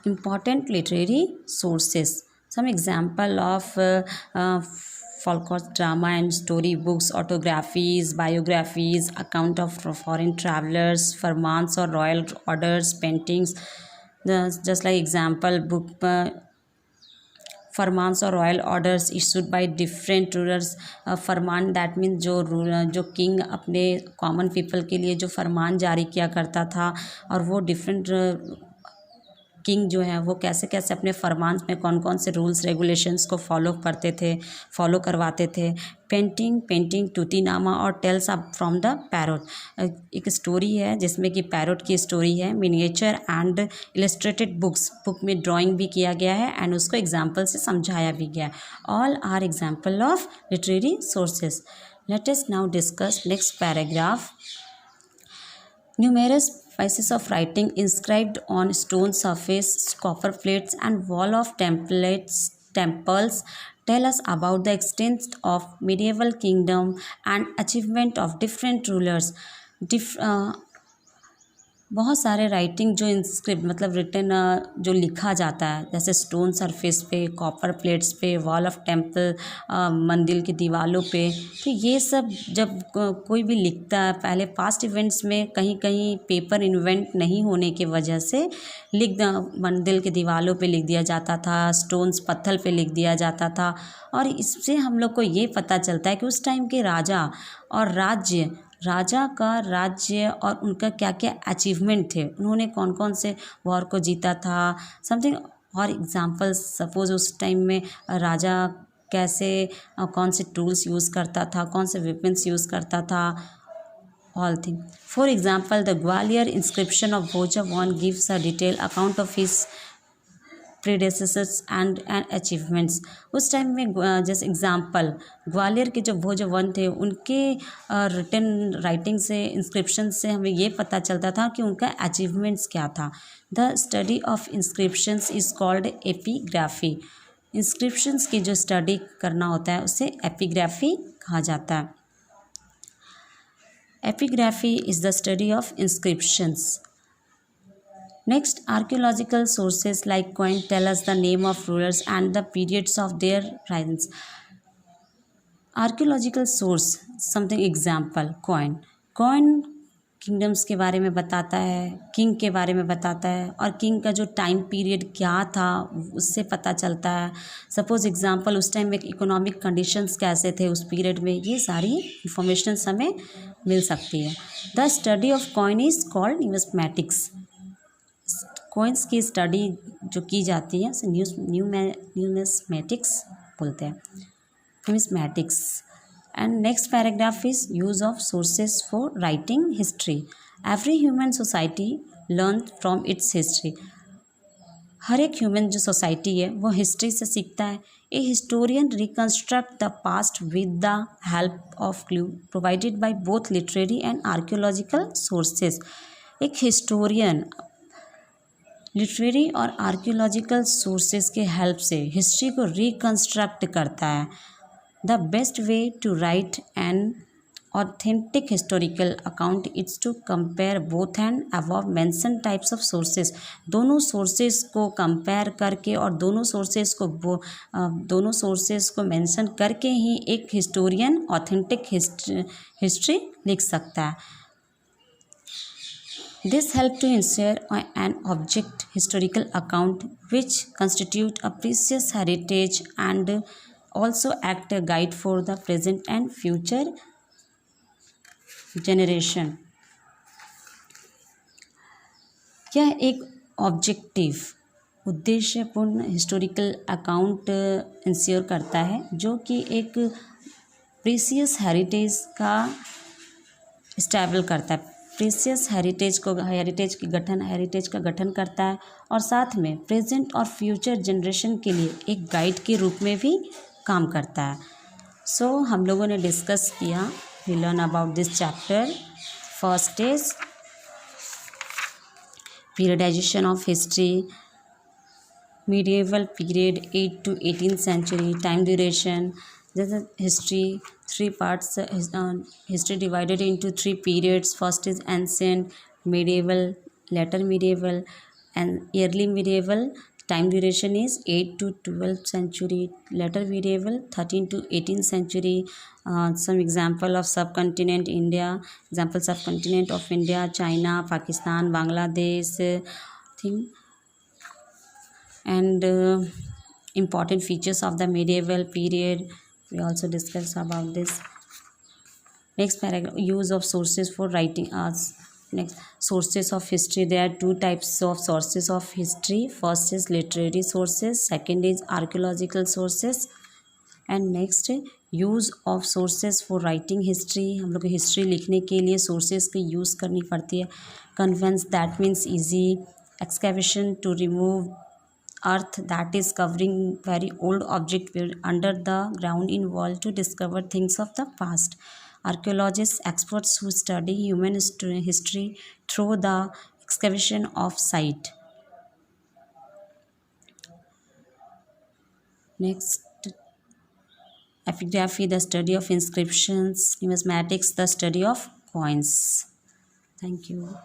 Important literary sources. Some example of folklore drama and story books, autographies, biographies, account of foreign travelers, firmans or royal orders, paintings. Just like example book, फरमान्स और royal orders issued by different rulers. Farman that mean जो king अपने common people के लिए जो फरमान जारी किया करता था, और वो डिफरेंट किंग जो है वो कैसे कैसे अपने फरमान में कौन कौन से रूल्स रेगुलेशंस को फॉलो करवाते थे. पेंटिंग टूतीनामा और tales up from the parrot. एक स्टोरी है जिसमें कि पैरोट की स्टोरी है. मिनिएचर एंड इलस्ट्रेटेड बुक में ड्राइंग भी किया गया है एंड उसको एग्जाम्पल से समझाया भी गया है. All are example of literary sources. Let us now discuss next paragraph. Numerous pieces of writing inscribed on stone surface, copper plates and wall of temples tell us about the extent of medieval kingdom and achievement of different rulers. बहुत सारे writing जो inscript मतलब written जो लिखा जाता है, जैसे stone surface पे, कॉपर प्लेट्स पे, वॉल ऑफ टेम्पल, मंदिर की दीवारों पे. तो ये सब जब कोई भी लिखता है, पहले पास्ट इवेंट्स में कहीं कहीं पेपर इन्वेंट नहीं होने की वजह से मंदिर के दीवारों पे लिख दिया जाता था, स्टोन्स पत्थर पे लिख दिया जाता था. और इससे हम लोग को ये पता चलता है कि उस टाइम के राजा का राज्य और उनका क्या क्या अचीवमेंट थे, उन्होंने कौन कौन से वॉर को जीता था, समथिंग. और एग्जांपल्स, सपोज उस टाइम में राजा कैसे कौन से टूल्स यूज़ करता था, कौन से वेपन्स यूज़ करता था, all thing. For example the Gwalior inscription of Bhojvan gives a detail account of his predecessors and achievements. उस टाइम में जैसे एग्जांपल ग्वालियर के जो भोजवन थे उनके रिटन राइटिंग से, इंस्क्रिप्शन से हमें ये पता चलता था कि उनका अचीवमेंट्स क्या था. The study of inscriptions is called epigraphy. Inscriptions की जो स्टडी करना होता है उसे एपिग्राफी कहा जाता है. Epigraphy is the study of inscriptions. Next, archaeological sources like coin tell us the name of rulers and the periods of their reigns. Archaeological source, something example, coin. Coin kingdoms के बारे में बताता है, king के बारे में बताता है, और किंग का जो टाइम पीरियड क्या था उससे पता चलता है. सपोज एग्जांपल उस टाइम में इकोनॉमिक कंडीशंस कैसे थे उस पीरियड में, ये सारी इंफॉर्मेशन हमें मिल सकती है. The study of coin is called numismatics. Coins की स्टडी जो की जाती है उसे न्यूमिस्मेटिक्स बोलते हैं, numismatics. And next paragraph is use of sources for writing history. Every human society learn from its history. हर एक ह्यूमन जो सोसाइटी है वो हिस्ट्री से सीखता है. A historian reconstruct the past with the help of clue provided by both literary and archaeological sources. एक historian literary और आर्कियोलॉजिकल सोर्सेज के हेल्प से हिस्ट्री को रिकन्स्ट्रक्ट करता है. The best way to write an authentic historical account it's to compare both and above mention types of sources. दोनों sources को compare करके और दोनों सोर्सेज को मेंशन करके ही एक हिस्टोरियन ऑथेंटिक हिस्ट्री लिख सकता है. This helps to ensure an object historical account which constitute a precious heritage and also act a guide for the present and future generation. यह एक ऑब्जेक्टिव उद्देश्यपूर्ण हिस्टोरिकल अकाउंट इंश्योर करता है जो कि एक प्रीसियस हेरिटेज का स्टैबल करता है. प्रीसियस हेरिटेज का गठन करता है और साथ में प्रेजेंट और फ्यूचर जनरेशन के लिए एक गाइड के रूप में भी काम करता है. सो हम लोगों ने डिस्कस किया, we learn about this chapter. First is periodization of history, medieval period 8 to 18th century, time duration. This is history, three parts. History divided into three periods. First is ancient, medieval, later medieval. And early medieval time duration is 8 to 12th century. Later medieval 13 to 18th century. Some example of subcontinent India, example subcontinent of India, China, Pakistan, Bangladesh, thing. And important features of the medieval period, we also discussed about this. Next paragraph, use of sources for writing arts. Next, sources of history. There are two types of sources of history. First is literary sources, second is archaeological sources. And next use of sources for writing history. हम लोग history लिखने के लिए sources की use करनी पड़ती है. Convenience, that means easy. Excavation, to remove earth that is covering very old object under the ground in wall to discover things of the past. Archaeologists, experts who study human history through the excavation of site. Next, epigraphy, the study of inscriptions. Numismatics, the study of coins. Thank you.